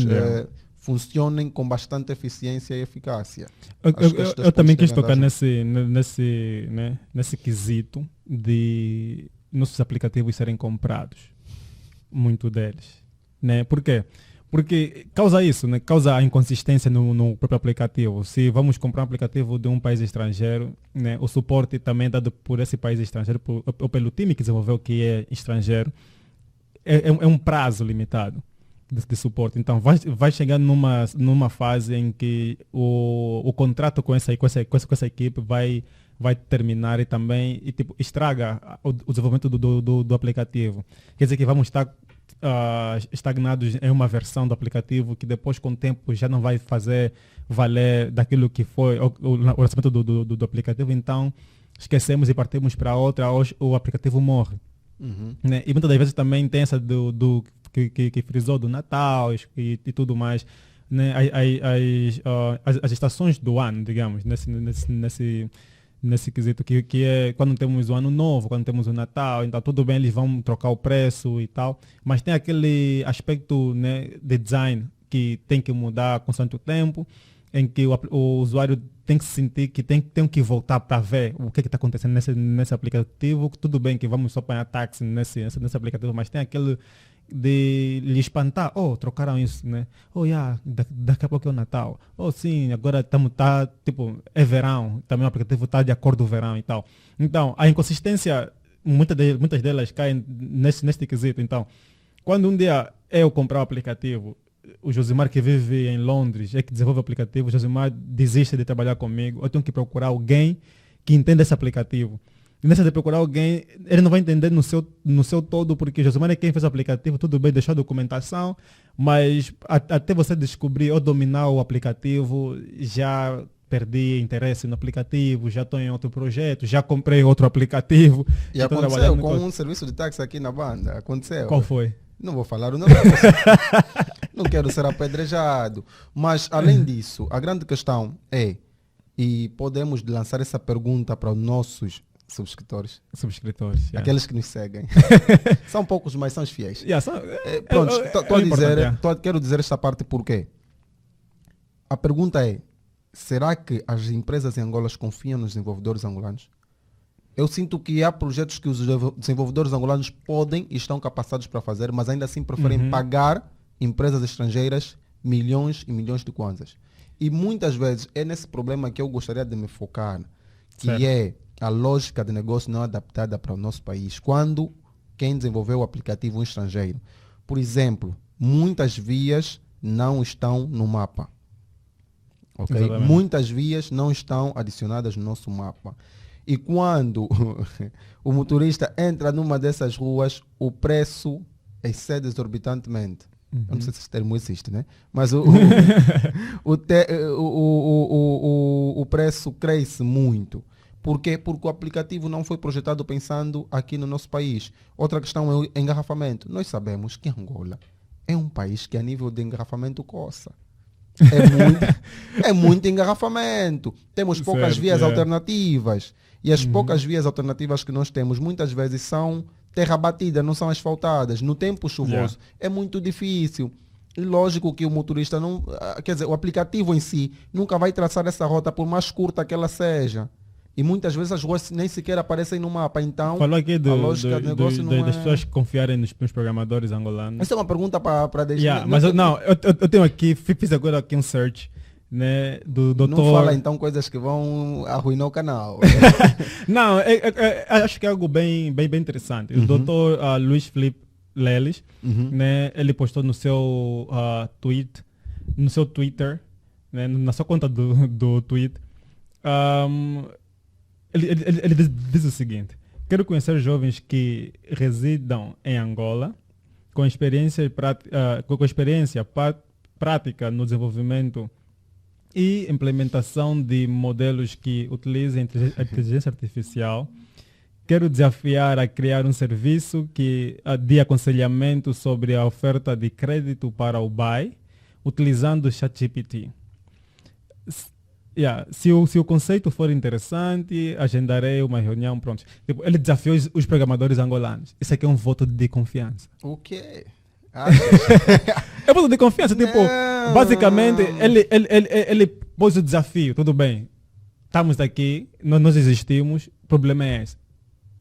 Speaker 1: funcionem com bastante eficiência e eficácia.
Speaker 2: Eu também quis tocar nesse quesito de nossos aplicativos serem comprados. Muito deles. Né? Por quê? Porque causa isso, né? Causa a inconsistência no próprio aplicativo. Se vamos comprar um aplicativo de um país estrangeiro, né? O suporte também é dado por esse país estrangeiro, ou pelo time que desenvolveu, que é estrangeiro, é um prazo limitado. de suporte. Então vai chegar numa fase em que o contrato com essa equipe vai terminar e tipo, estraga o desenvolvimento do aplicativo. Quer dizer que vamos estar estagnados em uma versão do aplicativo que depois, com o tempo, já não vai fazer valer daquilo que foi o lançamento do aplicativo. Então, esquecemos e partimos para outra, hoje o aplicativo morre. Né? E muitas das vezes também tem essa que frisou do Natal e tudo mais. Né? As estações do ano, digamos, nesse quesito, que é quando temos o Ano Novo, quando temos o Natal, então tudo bem, eles vão trocar o preço e tal, mas tem aquele aspecto, né, de design que tem que mudar constante o tempo, em que o usuário tem que sentir que tem que voltar para ver o que está acontecendo nesse aplicativo. Tudo bem que vamos só apanhar táxi nesse aplicativo, mas tem aquele de lhe espantar, trocaram isso, né? Daqui a pouco é o Natal. Sim, agora tipo, é verão, também o aplicativo está de acordo com o verão e tal. Então, a inconsistência, muitas delas caem neste quesito. Então, quando um dia eu comprar o aplicativo, o Josimar, que vive em Londres, é que desenvolve o aplicativo, o Josimar desiste de trabalhar comigo, eu tenho que procurar alguém que entenda esse aplicativo. Nessa de procurar alguém, ele não vai entender no seu todo, porque Josimar é quem fez o aplicativo, tudo bem, deixou a documentação, mas até você descobrir ou dominar o aplicativo, já perdi interesse no aplicativo, já estou em outro projeto, já comprei outro aplicativo.
Speaker 1: E aconteceu com um serviço de táxi aqui na banda, aconteceu.
Speaker 2: Qual foi?
Speaker 1: Não vou falar o nome. Não quero ser apedrejado. Mas, além disso, a grande questão é, e podemos lançar essa pergunta para os nossos subscritores, yeah. Aqueles que nos seguem. São poucos, mas são os fiéis. Pronto, quero dizer esta parte porque a pergunta é: será que as empresas em Angola confiam nos desenvolvedores angolanos? Eu sinto que há projetos que os desenvolvedores angolanos podem e estão capacitados para fazer, mas ainda assim preferem pagar empresas estrangeiras milhões e milhões de kwanzas. E muitas vezes é nesse problema que eu gostaria de me focar, que certo. É a lógica de negócio não adaptada para o nosso país. Quando quem desenvolveu o aplicativo é um estrangeiro. Por exemplo, muitas vias não estão no mapa. Okay? Muitas vias não estão adicionadas no nosso mapa. E quando o motorista entra numa dessas ruas, o preço excede exorbitantemente. Eu não sei se esse termo existe, né? Mas o preço cresce muito. Por quê? Porque o aplicativo não foi projetado pensando aqui no nosso país. Outra questão é o engarrafamento. Nós sabemos que Angola é um país que a nível de engarrafamento coça. É muito engarrafamento. Temos poucas vias alternativas. E as poucas vias alternativas que nós temos muitas vezes são terra batida, não são asfaltadas. No tempo chuvoso é muito difícil. E lógico que o motorista não... Quer dizer, o aplicativo em si nunca vai traçar essa rota por mais curta que ela seja. E muitas vezes as ruas nem sequer aparecem no mapa. Então,
Speaker 2: falou aqui
Speaker 1: a lógica do negócio não
Speaker 2: das pessoas confiarem nos programadores angolanos.
Speaker 1: Essa é uma pergunta para deixar...
Speaker 2: Mas eu tenho aqui, fiz agora aqui um search, né, do doutor...
Speaker 1: Não fala então coisas que vão arruinar o canal.
Speaker 2: Não, acho que é algo bem interessante. O doutor Luiz Felipe Leles, né, ele postou no seu Twitter, né, na sua conta do Twitter, ele diz o seguinte: quero conhecer jovens que residam em Angola com experiência prática no desenvolvimento e implementação de modelos que utilizem a inteligência artificial. Quero desafiar a criar um serviço de aconselhamento sobre a oferta de crédito para o BAE, utilizando o ChatGPT. Se o conceito for interessante, agendarei uma reunião, pronto. Tipo, ele desafiou os programadores angolanos. Isso aqui é um voto de confiança.
Speaker 1: O quê?
Speaker 2: É um voto de confiança. Tipo, basicamente, ele pôs o desafio. Tudo bem, estamos aqui, nós existimos, o problema é esse.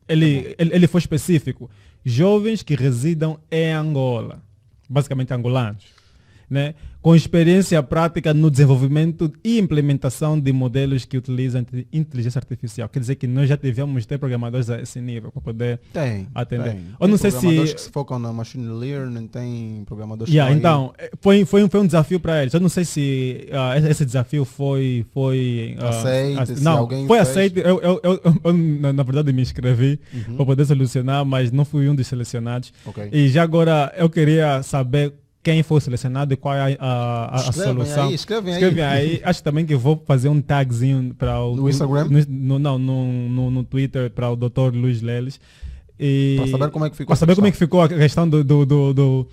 Speaker 2: Ele foi específico. Jovens que residam em Angola. Basicamente angolanos. né, com experiência prática no desenvolvimento e implementação de modelos que utilizam inteligência artificial. Quer dizer que nós já devemos ter programadores a esse nível para poder atender.
Speaker 1: Tem.
Speaker 2: Eu não
Speaker 1: Tem
Speaker 2: sei
Speaker 1: programadores
Speaker 2: se...
Speaker 1: que se focam na machine learning, tem programadores que estão aí.
Speaker 2: Então, foi um desafio para eles. Eu não sei se esse desafio foi
Speaker 1: aceito, se
Speaker 2: não,
Speaker 1: alguém
Speaker 2: foi
Speaker 1: fez.
Speaker 2: aceito. Eu, na verdade, me inscrevi para poder solucionar, mas não fui um dos selecionados.
Speaker 1: Ok.
Speaker 2: E já agora eu queria saber quem foi selecionado e qual é a solução.
Speaker 1: Escrevem aí.
Speaker 2: Acho também que vou fazer um tagzinho para o...
Speaker 1: No Instagram?
Speaker 2: No Twitter para o Dr. Luiz Leles.
Speaker 1: Para saber como é que ficou.
Speaker 2: Para saber como é que ficou a questão do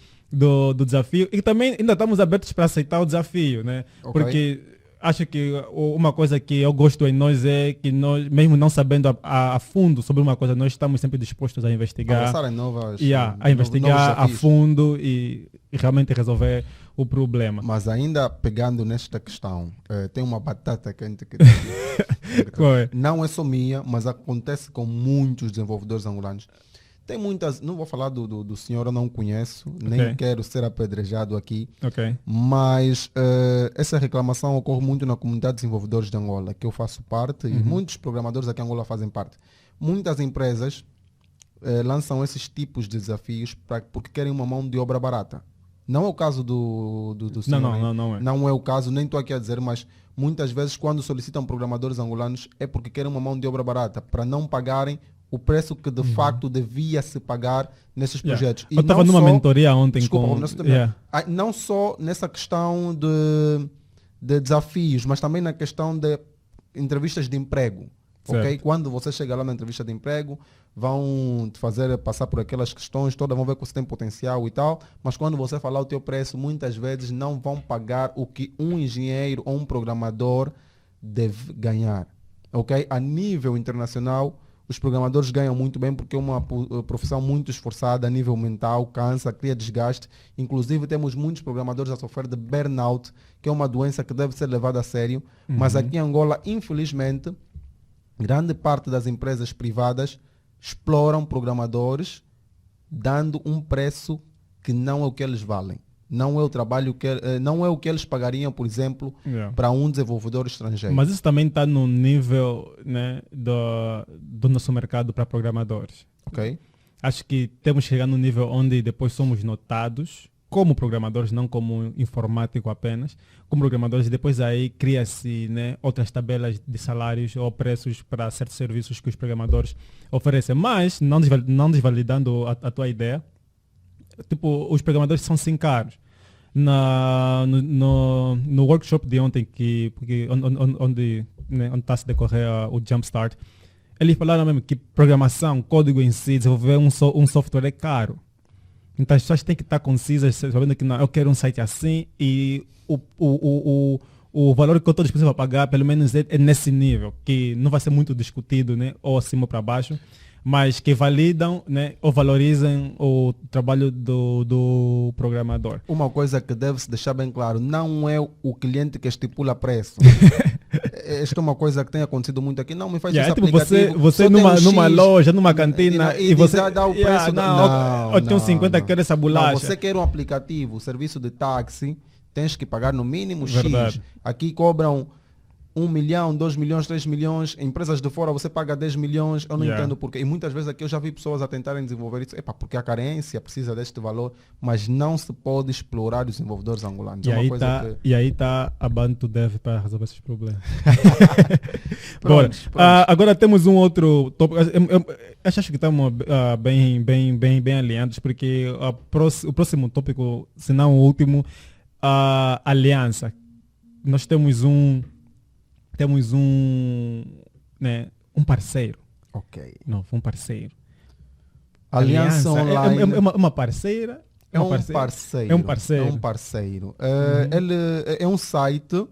Speaker 2: desafio. E também ainda estamos abertos para aceitar o desafio, né?
Speaker 1: Ok.
Speaker 2: Porque acho que uma coisa que eu gosto em nós é que nós, mesmo não sabendo a fundo sobre uma coisa, nós estamos sempre dispostos a investigar.
Speaker 1: Avançar em novas,
Speaker 2: a investigar
Speaker 1: novos
Speaker 2: a
Speaker 1: desafios.
Speaker 2: fundo e realmente resolver o problema.
Speaker 1: Mas ainda pegando nesta questão, tem uma batata quente que
Speaker 2: Qual é?
Speaker 1: não é só minha, mas acontece com muitos desenvolvedores angolanos. Tem muitas, não vou falar do senhor, eu não conheço, nem quero ser apedrejado aqui,
Speaker 2: Ok.
Speaker 1: mas essa reclamação ocorre muito na comunidade de desenvolvedores de Angola, que eu faço parte, e muitos programadores aqui em Angola fazem parte. Muitas empresas lançam esses tipos de desafios porque querem uma mão de obra barata. Não é o caso do senhor.
Speaker 2: Não é.
Speaker 1: Não é o caso, nem estou aqui a dizer, mas muitas vezes quando solicitam programadores angolanos é porque querem uma mão de obra barata, para não pagarem o preço que de facto devia se pagar nesses projetos.
Speaker 2: Eu estava numa mentoria ontem com...
Speaker 1: Não só nessa questão de desafios, mas também na questão de entrevistas de emprego. Okay? Quando você chega lá na entrevista de emprego, vão te fazer passar por aquelas questões todas, vão ver que você tem potencial e tal, mas quando você falar o teu preço, muitas vezes não vão pagar o que um engenheiro ou um programador deve ganhar. Okay? A nível internacional, os programadores ganham muito bem porque é uma profissão muito esforçada a nível mental, cansa, cria desgaste. Inclusive temos muitos programadores a sofrer de burnout, que é uma doença que deve ser levada a sério, mas aqui em Angola, infelizmente, grande parte das empresas privadas exploram programadores dando um preço que não é o que eles valem. Não é o trabalho não é o que eles pagariam, por exemplo, para um desenvolvedor estrangeiro.
Speaker 2: Mas isso também está no nível, né, do nosso mercado para programadores.
Speaker 1: Ok.
Speaker 2: Acho que temos que chegar no nível onde depois somos notados como programadores, não como informático apenas, como programadores, depois aí cria-se, né, outras tabelas de salários ou preços para certos serviços que os programadores oferecem. Mas, não desvalidando a tua ideia, tipo, os programadores são sim caros. No workshop de ontem, onde está a se decorrer o Jumpstart, eles falaram mesmo que programação, código em si, desenvolver um software é caro. Então as pessoas têm que estar concisas, sabendo que não, eu quero um site assim e o valor que eu estou disponível a pagar, pelo menos é nesse nível, que não vai ser muito discutido, né, ou acima ou para baixo, mas que validam, né, ou valorizam o trabalho do programador.
Speaker 1: Uma coisa que deve-se deixar bem claro, não é o cliente que estipula preço. Esta é uma coisa que tem acontecido muito aqui. Não me faz esse
Speaker 2: tipo,
Speaker 1: aplicativo.
Speaker 2: você numa loja, numa cantina,
Speaker 1: e
Speaker 2: você
Speaker 1: dá o preço.
Speaker 2: eu tenho 50 que quero essa bolacha.
Speaker 1: Não, você quer um aplicativo, serviço de táxi, tens que pagar no mínimo
Speaker 2: Verdade.
Speaker 1: X. Aqui cobram 1 milhão, 2 milhões, 3 milhões. Empresas de fora você paga 10 milhões. Eu não entendo porquê. E muitas vezes aqui eu já vi pessoas a tentarem desenvolver isso. Porque a carência precisa deste valor, mas não se pode explorar os desenvolvedores angolanos.
Speaker 2: E aí está a Bantu Dev para resolver esses problemas.
Speaker 1: Pronto.
Speaker 2: Agora temos um outro tópico. Eu acho que estamos bem alinhados, porque o próximo tópico, se não o último, a aliança. Nós temos um parceiro.
Speaker 1: Ok.
Speaker 2: Não, um parceiro.
Speaker 1: Aliança online.
Speaker 2: É uma parceira?
Speaker 1: É um parceiro.
Speaker 2: É um parceiro.
Speaker 1: É um parceiro. Ele é um site,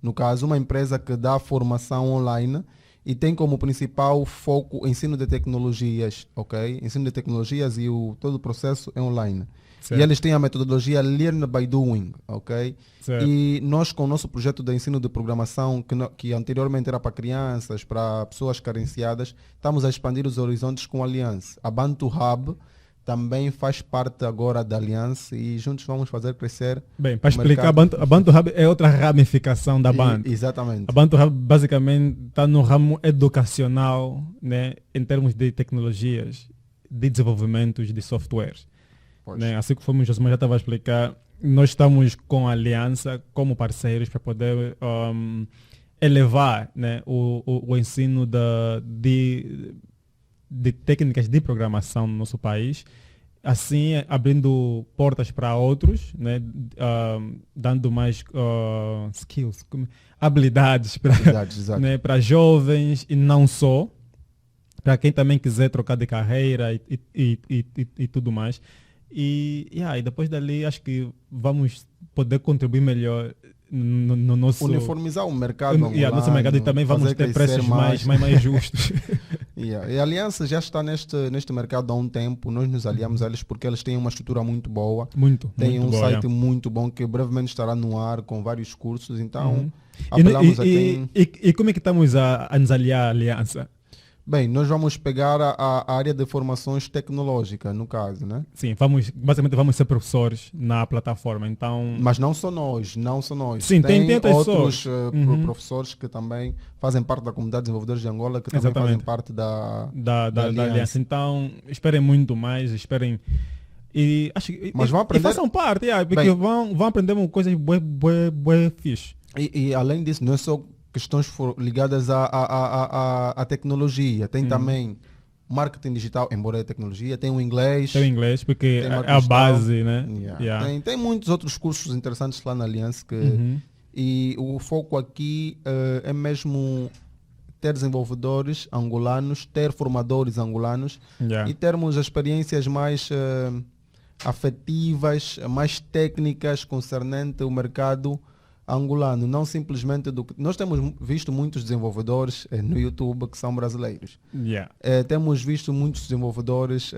Speaker 1: no caso, uma empresa que dá formação online e tem como principal foco ensino de tecnologias, ok? Ensino de tecnologias e todo o processo é online. Certo. E eles têm a metodologia Learn by Doing, ok?
Speaker 2: Certo.
Speaker 1: E nós, com o nosso projeto de ensino de programação, que anteriormente era para crianças, para pessoas carenciadas, estamos a expandir os horizontes com a Aliança. A Bantu Hub também faz parte agora da aliança e juntos vamos fazer crescer.
Speaker 2: Bem, para
Speaker 1: o
Speaker 2: explicar,
Speaker 1: mercado.
Speaker 2: a Bantu Hub é outra ramificação da Bantu.
Speaker 1: Exatamente.
Speaker 2: A Bantu Hub basicamente está no ramo educacional, né, em termos de tecnologias, de desenvolvimentos de softwares.
Speaker 1: Pois.
Speaker 2: Né? Assim como o Josimar já estava a explicar, nós estamos com a aliança como parceiros para poder elevar, né, o ensino de técnicas de programação no nosso país, assim abrindo portas para outros, né, dando mais skills, habilidades
Speaker 1: Exato.
Speaker 2: né, para jovens e não só, para quem também quiser trocar de carreira e tudo mais. E depois dali acho que vamos poder contribuir melhor no nosso...
Speaker 1: Uniformizar o mercado
Speaker 2: nosso mercado, e também vamos ter preços mais justos.
Speaker 1: E a Aliança já está neste mercado há um tempo. Nós nos aliamos a eles porque eles têm uma estrutura muito boa. Tem um
Speaker 2: boa,
Speaker 1: site muito bom que brevemente estará no ar com vários cursos. Então,
Speaker 2: e,
Speaker 1: apelamos a quem...
Speaker 2: e como é que estamos a nos aliar à aliança?
Speaker 1: Bem, nós vamos pegar a área de formações tecnológicas, no caso, né?
Speaker 2: Sim, basicamente vamos ser professores na plataforma, então...
Speaker 1: Mas não só nós.
Speaker 2: Sim, tem
Speaker 1: outros professores que também fazem parte da comunidade de desenvolvedores de Angola, que também fazem parte da
Speaker 2: aliança. Então, esperem muito mais, esperem...
Speaker 1: Mas vão aprender...
Speaker 2: E façam parte, porque vão aprender coisas bué fixe.
Speaker 1: E além disso, não é só questões ligadas à tecnologia. Tem também marketing digital, embora é tecnologia. Tem o inglês.
Speaker 2: Tem o inglês, porque é a base, né?
Speaker 1: Tem muitos outros cursos interessantes lá na Aliança. E o foco aqui é mesmo ter desenvolvedores angolanos, ter formadores angolanos e termos experiências mais afetivas, mais técnicas concernente o mercado angolano, não simplesmente nós temos visto muitos desenvolvedores no YouTube que são brasileiros. Temos visto muitos desenvolvedores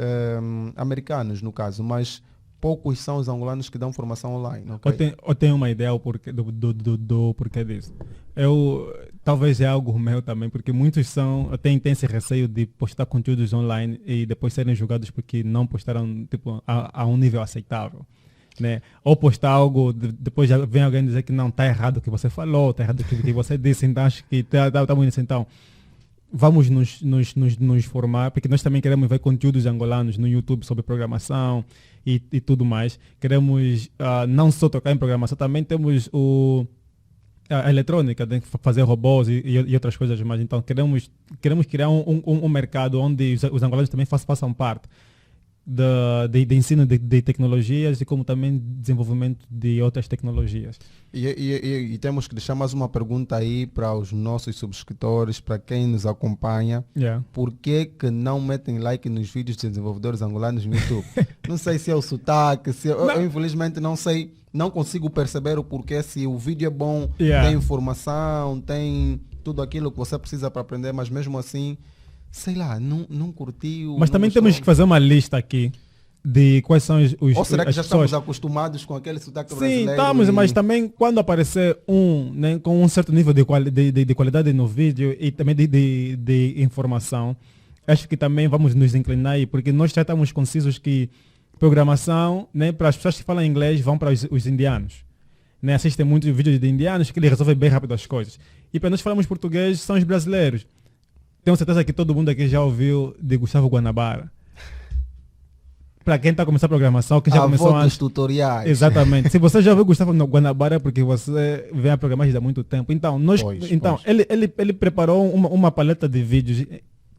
Speaker 1: americanos, no caso, mas poucos são os angolanos que dão formação online. Okay?
Speaker 2: Eu tenho uma ideia do porquê disso. Talvez é algo meu também, porque muitos têm esse receio de postar conteúdos online e depois serem julgados porque não postaram a um nível aceitável. Né? Ou postar algo, depois já vem alguém dizer que não, está errado o que você falou, está errado o que você disse, então acho que está muito nisso. Então, vamos nos formar, porque nós também queremos ver conteúdos angolanos no YouTube sobre programação e tudo mais. Queremos não só tocar em programação, também temos a eletrônica, de fazer robôs e outras coisas mais. Então, queremos criar um mercado onde os angolanos também façam parte de ensino de tecnologias e como também desenvolvimento de outras tecnologias.
Speaker 1: E temos que deixar mais uma pergunta aí para os nossos subscritores, para quem nos acompanha. Por que não metem like nos vídeos de desenvolvedores angolanos no YouTube? Não sei se é o sotaque, eu infelizmente não sei, não consigo perceber o porquê, se o vídeo é bom, tem informação, tem tudo aquilo que você precisa para aprender, mas mesmo assim, sei lá, não curtiu.
Speaker 2: Mas também temos que fazer uma lista aqui de quais são os
Speaker 1: Ou será que já
Speaker 2: pessoas...
Speaker 1: estamos acostumados com aquele sotaque
Speaker 2: Sim,
Speaker 1: brasileiro? Sim,
Speaker 2: estamos, mas também quando aparecer né, com um certo nível de qualidade no vídeo e também de informação, acho que também vamos nos inclinar aí, porque nós já estamos concisos que programação, né, para as pessoas que falam inglês, vão para os indianos. Né, assistem muitos vídeos de indianos que eles resolvem bem rápido as coisas. E para nós falamos português, são os brasileiros. Tenho certeza que todo mundo aqui já ouviu de Gustavo Guanabara. Para quem está a começar a programação, quem já começou
Speaker 1: antes tutoriais.
Speaker 2: Exatamente. Se você já ouviu Gustavo Guanabara é porque você vem a programar há muito tempo. Então, ele preparou uma paleta de vídeos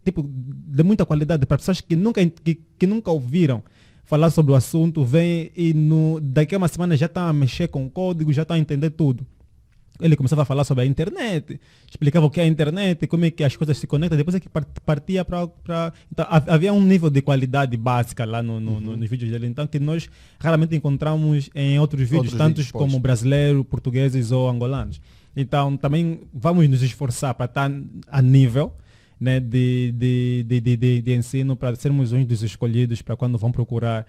Speaker 2: de muita qualidade para pessoas que nunca ouviram falar sobre o assunto, vem e daqui a uma semana já está a mexer com código, já está a entender tudo. Ele começava a falar sobre a internet, explicava o que é a internet, como é que as coisas se conectam, depois é que partia para... Então, havia um nível de qualidade básica lá nos vídeos dele, então que nós raramente encontramos em outros vídeos, tantos como brasileiros, portugueses ou angolanos. Então, também vamos nos esforçar para estar a nível, né, de ensino, para sermos uns dos escolhidos para quando vão procurar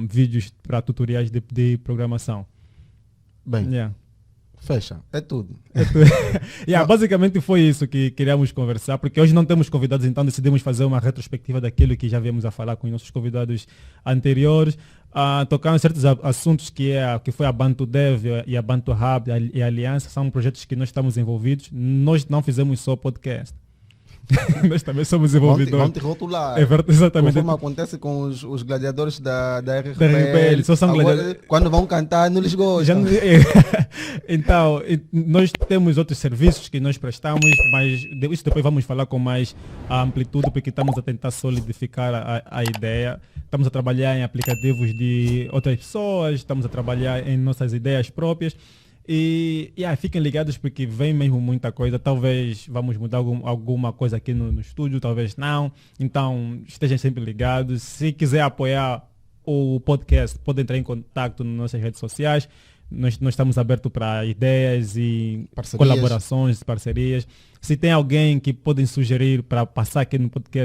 Speaker 2: vídeos para tutoriais de programação.
Speaker 1: Bem... Fecha, é tudo.
Speaker 2: Basicamente foi isso que queríamos conversar, porque hoje não temos convidados, então decidimos fazer uma retrospectiva daquilo que já viemos a falar com os nossos convidados anteriores, tocar em certos assuntos que foi a Bantu Dev e a Bantu Hub e a Aliança, são projetos que nós estamos envolvidos. Nós não fizemos só podcast. Nós também somos envolvedores.
Speaker 1: Vão te rotular.
Speaker 2: Exatamente.
Speaker 1: Conforme acontece com os gladiadores da RRPL.
Speaker 2: RRPL, só são gladiadores.
Speaker 1: Quando vão cantar, não lhes gostam.
Speaker 2: Então, nós temos outros serviços que nós prestamos, mas isso depois vamos falar com mais amplitude, porque estamos a tentar solidificar a ideia. Estamos a trabalhar em aplicativos de outras pessoas, estamos a trabalhar em nossas ideias próprias. E fiquem ligados porque vem mesmo muita coisa. Talvez vamos mudar alguma coisa aqui no estúdio, talvez não. Então estejam sempre ligados. Se quiser apoiar o podcast, pode entrar em contato nas nossas redes sociais. Nós estamos abertos para ideias e colaborações, parcerias. Se tem alguém que podem sugerir para passar aqui no podcast,